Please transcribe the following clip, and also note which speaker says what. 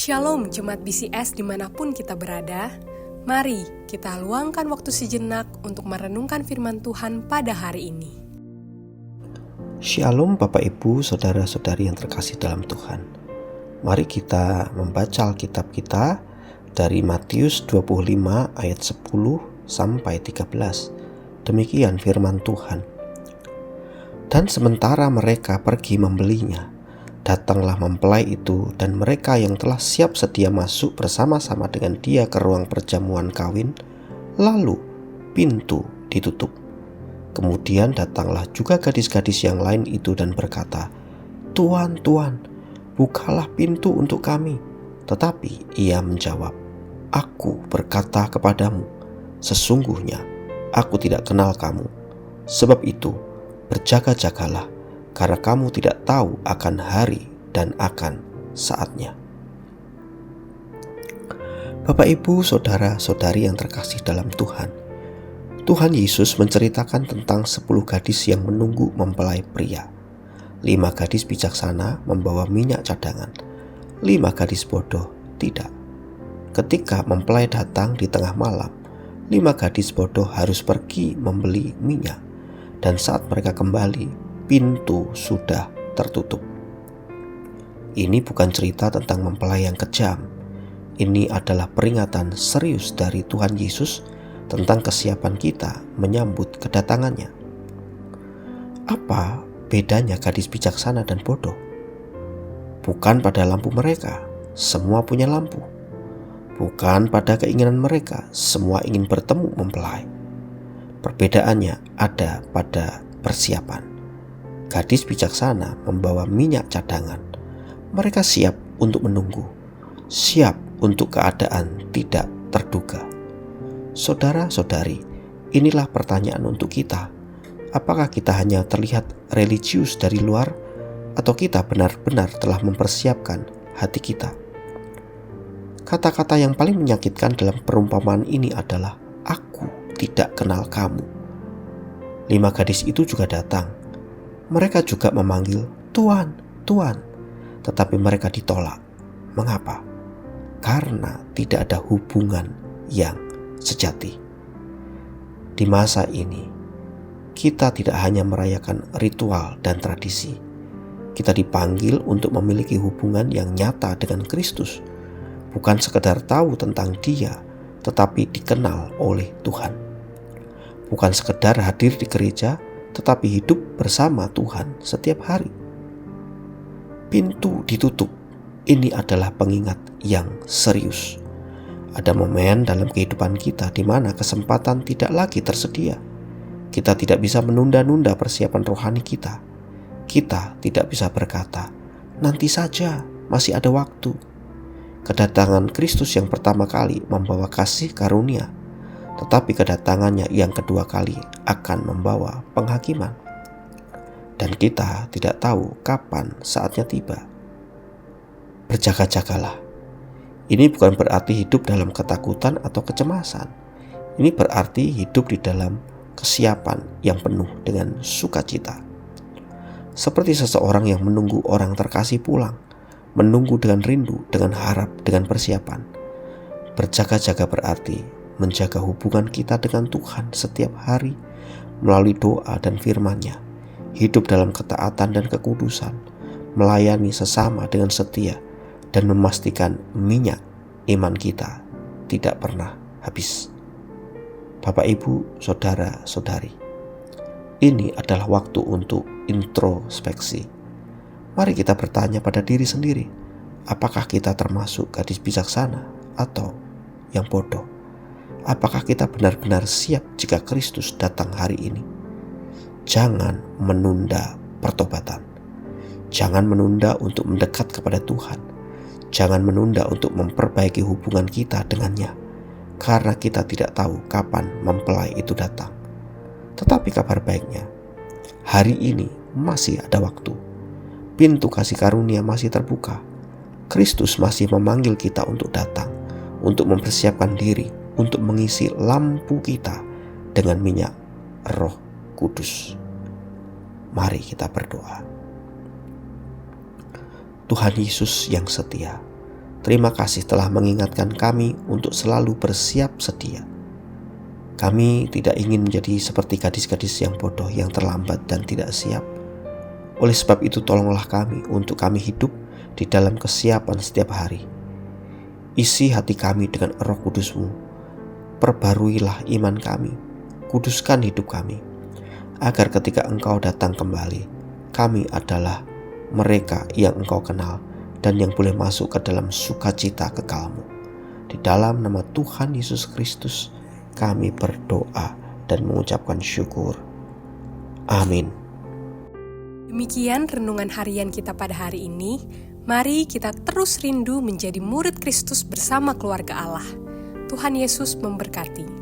Speaker 1: Shalom Jemaat BCS dimanapun kita berada. Mari kita luangkan waktu sejenak untuk merenungkan firman Tuhan pada hari ini.
Speaker 2: Shalom Bapak Ibu, Saudara-saudari yang terkasih dalam Tuhan. Mari kita membaca Alkitab kita dari Matius 25 ayat 10 sampai 13. Demikian firman Tuhan. Dan sementara mereka pergi membelinya, datanglah mempelai itu, dan mereka yang telah siap sedia masuk bersama-sama dengan dia ke ruang perjamuan kawin. Lalu pintu ditutup. Kemudian datanglah juga gadis-gadis yang lain itu dan berkata, "Tuan, Tuan, bukalah pintu untuk kami." Tetapi ia menjawab, "Aku berkata kepadamu, sesungguhnya aku tidak kenal kamu. Sebab itu berjaga-jagalah, karena kamu tidak tahu akan hari dan akan saatnya." Bapak Ibu, saudara-saudari yang terkasih dalam Tuhan, Tuhan Yesus menceritakan tentang 10 gadis yang menunggu mempelai pria. 5 gadis bijaksana membawa minyak cadangan, 5 gadis bodoh tidak. Ketika mempelai datang di tengah malam, 5 gadis bodoh harus pergi membeli minyak, dan saat mereka kembali, pintu sudah tertutup. Ini bukan cerita tentang mempelai yang kejam. Ini adalah peringatan serius dari Tuhan Yesus tentang kesiapan kita menyambut kedatangannya. Apa bedanya gadis bijaksana dan bodoh? Bukan pada lampu mereka, semua punya lampu. Bukan pada keinginan mereka, semua ingin bertemu mempelai. Perbedaannya ada pada persiapan. Gadis bijaksana membawa minyak cadangan. Mereka siap untuk menunggu, siap untuk keadaan tidak terduga. Saudara-saudari, inilah pertanyaan untuk kita. Apakah kita hanya terlihat religius dari luar, atau kita benar-benar telah mempersiapkan hati kita? Kata-kata yang paling menyakitkan dalam perumpamaan ini adalah, "Aku tidak kenal kamu." 5 gadis itu juga datang. Mereka juga memanggil, "Tuan, Tuan," tetapi mereka ditolak. Mengapa? Karena tidak ada hubungan yang sejati. Di masa ini, kita tidak hanya merayakan ritual dan tradisi. Kita dipanggil untuk memiliki hubungan yang nyata dengan Kristus. Bukan sekedar tahu tentang Dia, tetapi dikenal oleh Tuhan. Bukan sekedar hadir di gereja, tetapi hidup bersama Tuhan setiap hari. Pintu ditutup. Ini adalah pengingat yang serius. Ada momen dalam kehidupan kita di mana kesempatan tidak lagi tersedia. Kita tidak bisa menunda-nunda persiapan rohani kita. Kita tidak bisa berkata, "Nanti saja, masih ada waktu." Kedatangan Kristus yang pertama kali membawa kasih karunia, tetapi kedatangannya yang kedua kali akan membawa penghakiman. Dan kita tidak tahu kapan saatnya tiba. Berjaga-jagalah. Ini bukan berarti hidup dalam ketakutan atau kecemasan. Ini berarti hidup di dalam kesiapan yang penuh dengan sukacita. Seperti seseorang yang menunggu orang terkasih pulang, menunggu dengan rindu, dengan harap, dengan persiapan. Berjaga-jaga berarti menjaga hubungan kita dengan Tuhan setiap hari melalui doa dan firman-Nya, hidup dalam ketaatan dan kekudusan, melayani sesama dengan setia, dan memastikan minyak iman kita tidak pernah habis. Bapak, Ibu, saudara-saudari, ini adalah waktu untuk introspeksi. Mari kita bertanya pada diri sendiri, apakah kita termasuk gadis bijaksana atau yang bodoh? Apakah kita benar-benar siap jika Kristus datang hari ini? Jangan menunda pertobatan. Jangan menunda untuk mendekat kepada Tuhan. Jangan menunda untuk memperbaiki hubungan kita dengannya, karena kita tidak tahu kapan mempelai itu datang. Tetapi kabar baiknya, hari ini masih ada waktu. Pintu kasih karunia masih terbuka. Kristus masih memanggil kita untuk datang, untuk mempersiapkan diri, untuk mengisi lampu kita dengan minyak Roh Kudus. Mari kita berdoa. Tuhan Yesus yang setia, Terima kasih telah mengingatkan kami untuk selalu bersiap sedia. Kami tidak ingin menjadi seperti gadis-gadis yang bodoh yang terlambat dan tidak siap. Oleh sebab itu tolonglah kami untuk kami hidup di dalam kesiapan setiap hari. Isi hati kami dengan Roh Kudus-Mu. Perbaruilah iman kami. Kuduskan hidup kami. Agar ketika Engkau datang kembali, kami adalah mereka yang Engkau kenal dan yang boleh masuk ke dalam sukacita kekal-Mu. Di dalam nama Tuhan Yesus Kristus kami berdoa dan mengucapkan syukur. Amin.
Speaker 1: Demikian renungan harian kita pada hari ini. Mari kita terus rindu menjadi murid Kristus bersama keluarga Allah. Tuhan Yesus memberkati.